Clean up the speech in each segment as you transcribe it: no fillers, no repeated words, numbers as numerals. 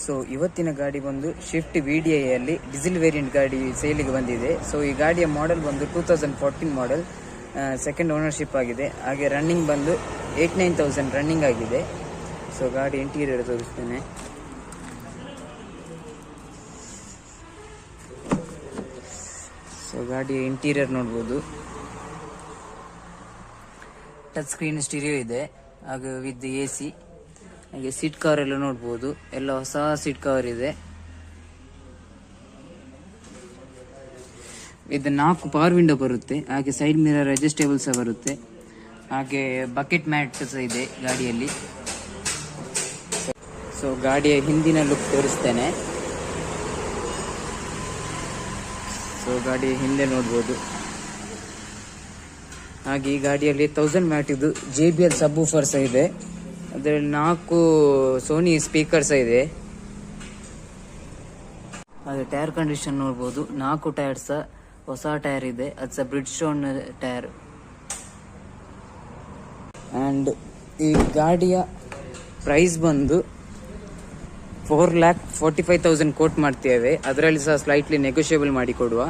So ಇವತ್ತಿನ ಗಾಡಿ ಬಂದು ಸ್ವಿಫ್ಟ್ VDI ಅಲ್ಲಿ ಡೀಸೆಲ್ ವೇರಿಯಂಟ್ ಗಾಡಿ ಸೇಲಿಗೆ ಬಂದಿದೆ. ಸೊ ಈ ಗಾಡಿಯ ಮಾಡೆಲ್ ಬಂದು 2014 ಮಾಡೆಲ್, ಸೆಕೆಂಡ್ ಓನರ್ಶಿಪ್ ಆಗಿದೆ. ಹಾಗೆ ರನ್ನಿಂಗ್ ಬಂದು 89,000 ರನ್ನಿಂಗ್ ಆಗಿದೆ. ಸೊ ಗಾಡಿ ಇಂಟೀರಿಯರ್ ತೋರಿಸ್ತೇನೆ. ಸೊ ಗಾಡಿಯ ಇಂಟೀರಿಯರ್ ನೋಡ್ಬೋದು. ಟಚ್ ಸ್ಕ್ರೀನ್ ಸ್ಟೀರಿಯೋ ಇದೆ, ಹಾಗೆ ವಿತ್ AC. ಹಾಗೆ ಸೀಟ್ ಕವರ್ ಎಲ್ಲ ನೋಡ್ಬೋದು, ಎಲ್ಲ ಹೊಸ ಸೀಟ್ ಕವರ್ ಇದೆ. ಇದು 4 ಪವರ್ ವಿಂಡೋ ಬರುತ್ತೆ. ಹಾಗೆ ಸೈಡ್ ಮಿರರ್ ಅಡ್ಜಸ್ಟೇಬಲ್ ಸಹ ಬರುತ್ತೆ. ಹಾಗೆ ಬಕೆಟ್ ಮ್ಯಾಟ್ ಸಹ ಇದೆ ಗಾಡಿಯಲ್ಲಿ. ಸೊ ಗಾಡಿಯ ಹಿಂದಿನ ಲುಕ್ ತೋರಿಸ್ತೇನೆ. ಸೊ ಗಾಡಿಯ ಹಿಂದೆ ನೋಡ್ಬೋದು. ಹಾಗೆ ಈ ಗಾಡಿಯಲ್ಲಿ 1000 ವ್ಯಾಟ್ ಇದು JBL ಸಬ್ ವೂಫರ್ ಸಹ ಇದೆ. ಅದರಲ್ಲಿ 4 ಸೋನಿ ಸ್ಪೀಕರ್ ಸಹ ಇದೆ. ಹಾಗೆ ಟೈರ್ ಕಂಡೀಷನ್ ನೋಡ್ಬೋದು. 4 ಟೈರ್ ಸಹ ಹೊಸ ಟೈರ್ ಇದೆ, ಅದು ಸಹ ಬ್ರಿಡ್ಜ್ಸ್ಟೋನ್ ಟೈರ್. ಅಂಡ್ ಈ ಗಾಡಿಯ ಪ್ರೈಸ್ ಬಂದು 4,45,000 ಕೋಟ್ ಮಾಡ್ತೇವೆ. ಅದರಲ್ಲಿ ಸಹ ಸ್ಲೈಟ್ಲಿ ನೆಗೋಷಿಯಬಲ್ ಮಾಡಿ ಕೊಡುವ.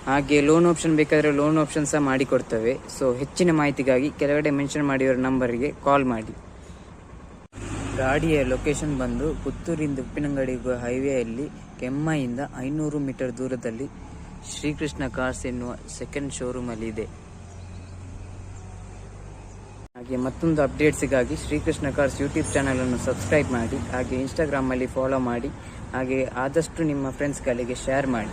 ಹಾಗೆ ಲೋನ್ ಆಪ್ಷನ್ ಬೇಕಾದರೆ ಲೋನ್ ಆಪ್ಷನ್ ಸಹ ಮಾಡಿಕೊಡ್ತೇವೆ. ಸೊ ಹೆಚ್ಚಿನ ಮಾಹಿತಿಗಾಗಿ ಕೆಳಗಡೆ ಮೆನ್ಷನ್ ಮಾಡಿರೋ ನಂಬರ್ಗೆ ಕಾಲ್ ಮಾಡಿ. ಗಾಡಿಯ ಲೊಕೇಶನ್ ಬಂದು ಪುತ್ತೂರಿಂದ ಉಪ್ಪಿನಂಗಡಿ ಹೈವೇಯಲ್ಲಿ ಕೆಮ್ಮಯಿಂದ 500 ಮೀಟರ್ ದೂರದಲ್ಲಿ ಶ್ರೀಕೃಷ್ಣ ಕಾರ್ಸ್ ಎನ್ನುವ ಸೆಕೆಂಡ್ ಶೋರೂಮ್ ಅಲ್ಲಿ ಇದೆ. ಹಾಗೆ ಮತ್ತೊಂದು ಅಪ್ಡೇಟ್ಸ್ಗಾಗಿ ಶ್ರೀಕೃಷ್ಣ ಕಾರ್ಸ್ ಯೂಟ್ಯೂಬ್ ಚಾನಲ್ ಅನ್ನು ಸಬ್ಸ್ಕ್ರೈಬ್ ಮಾಡಿ. ಹಾಗೆ ಇನ್ಸ್ಟಾಗ್ರಾಮ್ ಅಲ್ಲಿ ಫಾಲೋ ಮಾಡಿ. ಹಾಗೆ ಆದಷ್ಟು ನಿಮ್ಮ ಫ್ರೆಂಡ್ಸ್ಗಳಿಗೆ ಶೇರ್ ಮಾಡಿ.